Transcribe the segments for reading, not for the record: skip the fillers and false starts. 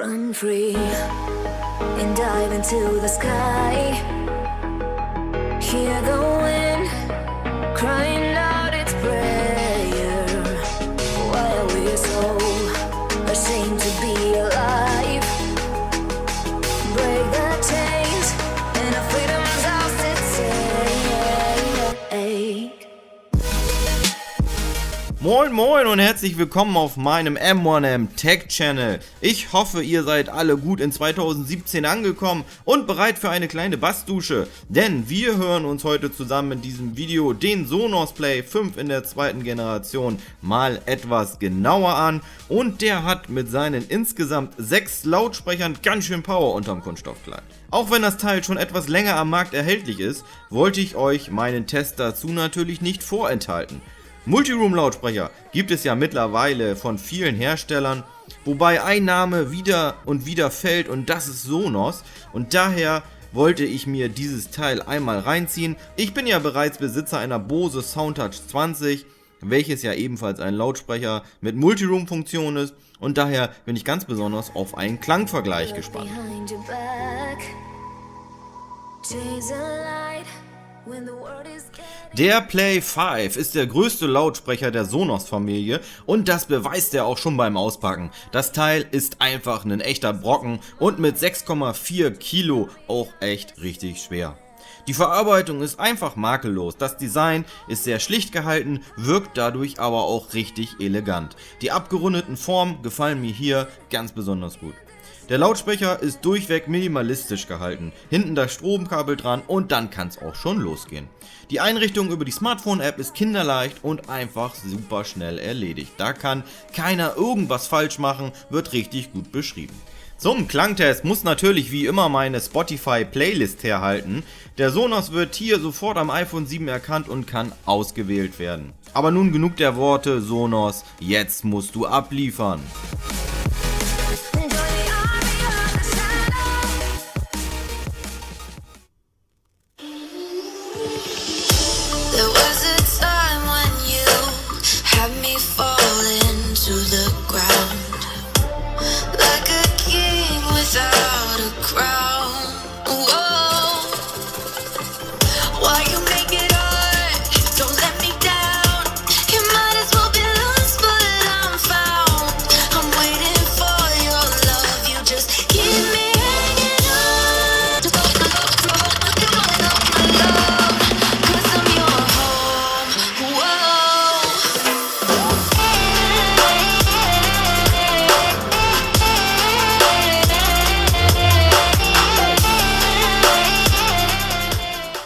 run free and dive into the sky. Hear the wind crying out its prayer. Why are we so ashamed to be alive? Break the chains and our freedom's ours to take. Moin moin und herzlich willkommen auf meinem M1M Tech Channel. Ich hoffe, ihr seid alle gut in 2017 angekommen und bereit für eine kleine Bassdusche, denn wir hören uns heute zusammen in diesem Video den Sonos Play 5 in der zweiten Generation mal etwas genauer an, und der hat mit seinen insgesamt 6 Lautsprechern ganz schön Power unterm Kunststoffkleid. Auch wenn das Teil schon etwas länger am Markt erhältlich ist, wollte ich euch meinen Test dazu natürlich nicht vorenthalten. Multiroom-Lautsprecher gibt es ja mittlerweile von vielen Herstellern, wobei ein Name wieder und wieder fällt, und das ist Sonos, und daher wollte ich mir dieses Teil einmal reinziehen. Ich bin ja bereits Besitzer einer Bose Soundtouch 20, welches ja ebenfalls ein Lautsprecher mit Multiroom-Funktion ist, und daher bin ich ganz besonders auf einen Klangvergleich gespannt. Der Play 5 ist der größte Lautsprecher der Sonos-Familie, und das beweist er auch schon beim Auspacken. Das Teil ist einfach ein echter Brocken und mit 6,4 Kilo auch echt richtig schwer. Die Verarbeitung ist einfach makellos, das Design ist sehr schlicht gehalten, wirkt dadurch aber auch richtig elegant. Die abgerundeten Formen gefallen mir hier ganz besonders gut. Der Lautsprecher ist durchweg minimalistisch gehalten, hinten das Stromkabel dran und dann kann es auch schon losgehen. Die Einrichtung über die Smartphone-App ist kinderleicht und einfach super schnell erledigt. Da kann keiner irgendwas falsch machen, wird richtig gut beschrieben. Zum Klangtest muss natürlich wie immer meine Spotify-Playlist herhalten. Der Sonos wird hier sofort am iPhone 7 erkannt und kann ausgewählt werden. Aber nun genug der Worte, Sonos, jetzt musst du abliefern.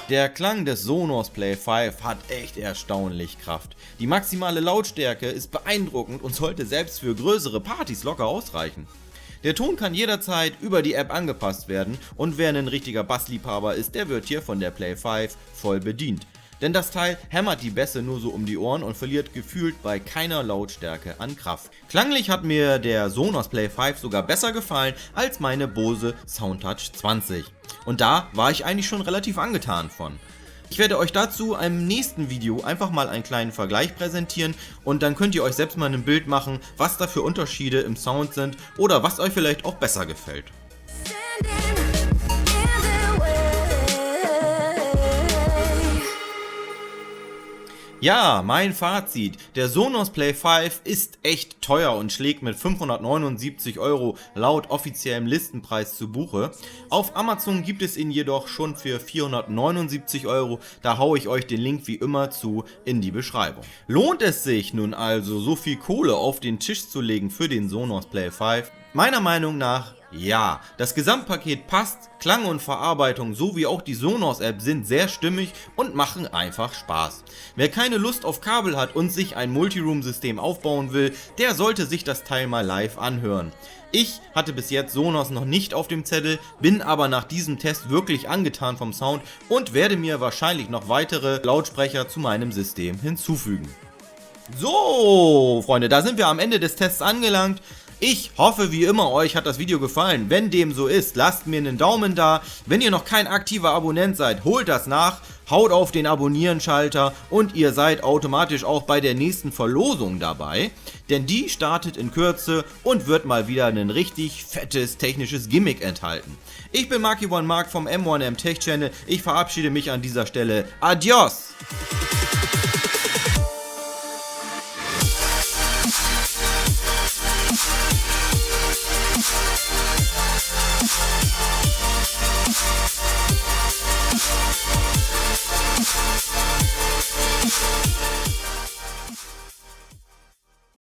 Der Klang des Sonos Play 5 hat echt erstaunlich Kraft. Die maximale Lautstärke ist beeindruckend und sollte selbst für größere Partys locker ausreichen. Der Ton kann jederzeit über die App angepasst werden, und wer ein richtiger Bassliebhaber ist, der wird hier von der Play 5 voll bedient. Denn das Teil hämmert die Bässe nur so um die Ohren und verliert gefühlt bei keiner Lautstärke an Kraft. Klanglich hat mir der Sonos Play 5 sogar besser gefallen als meine Bose Soundtouch 20. Und da war ich eigentlich schon relativ angetan von. Ich werde euch dazu im nächsten Video einfach mal einen kleinen Vergleich präsentieren, und dann könnt ihr euch selbst mal ein Bild machen, was da für Unterschiede im Sound sind oder was euch vielleicht auch besser gefällt. Ja, mein Fazit: Der Sonos Play 5 ist echt teuer und schlägt mit 579 € laut offiziellem Listenpreis zu Buche. Auf Amazon gibt es ihn jedoch schon für 479 €, da haue ich euch den Link wie immer in die Beschreibung. Lohnt es sich nun also, so viel Kohle auf den Tisch zu legen für den Sonos Play 5? Meiner Meinung nach ja. Das Gesamtpaket passt, Klang und Verarbeitung sowie auch die Sonos-App sind sehr stimmig und machen einfach Spaß. Wer keine Lust auf Kabel hat und sich ein Multiroom-System aufbauen will, der sollte sich das Teil mal live anhören. Ich hatte bis jetzt Sonos noch nicht auf dem Zettel, bin aber nach diesem Test wirklich angetan vom Sound und werde mir wahrscheinlich noch weitere Lautsprecher zu meinem System hinzufügen. So, Freunde, da sind wir am Ende des Tests angelangt. Ich hoffe wie immer, euch hat das Video gefallen. Wenn dem so ist, lasst mir einen Daumen da. Wenn ihr noch kein aktiver Abonnent seid, holt das nach. Haut auf den Abonnieren-Schalter und ihr seid automatisch auch bei der nächsten Verlosung dabei, denn die startet in Kürze und wird mal wieder ein richtig fettes technisches Gimmick enthalten. Ich bin Marky1Mark vom M1M Tech Channel, ich verabschiede mich an dieser Stelle. Adios!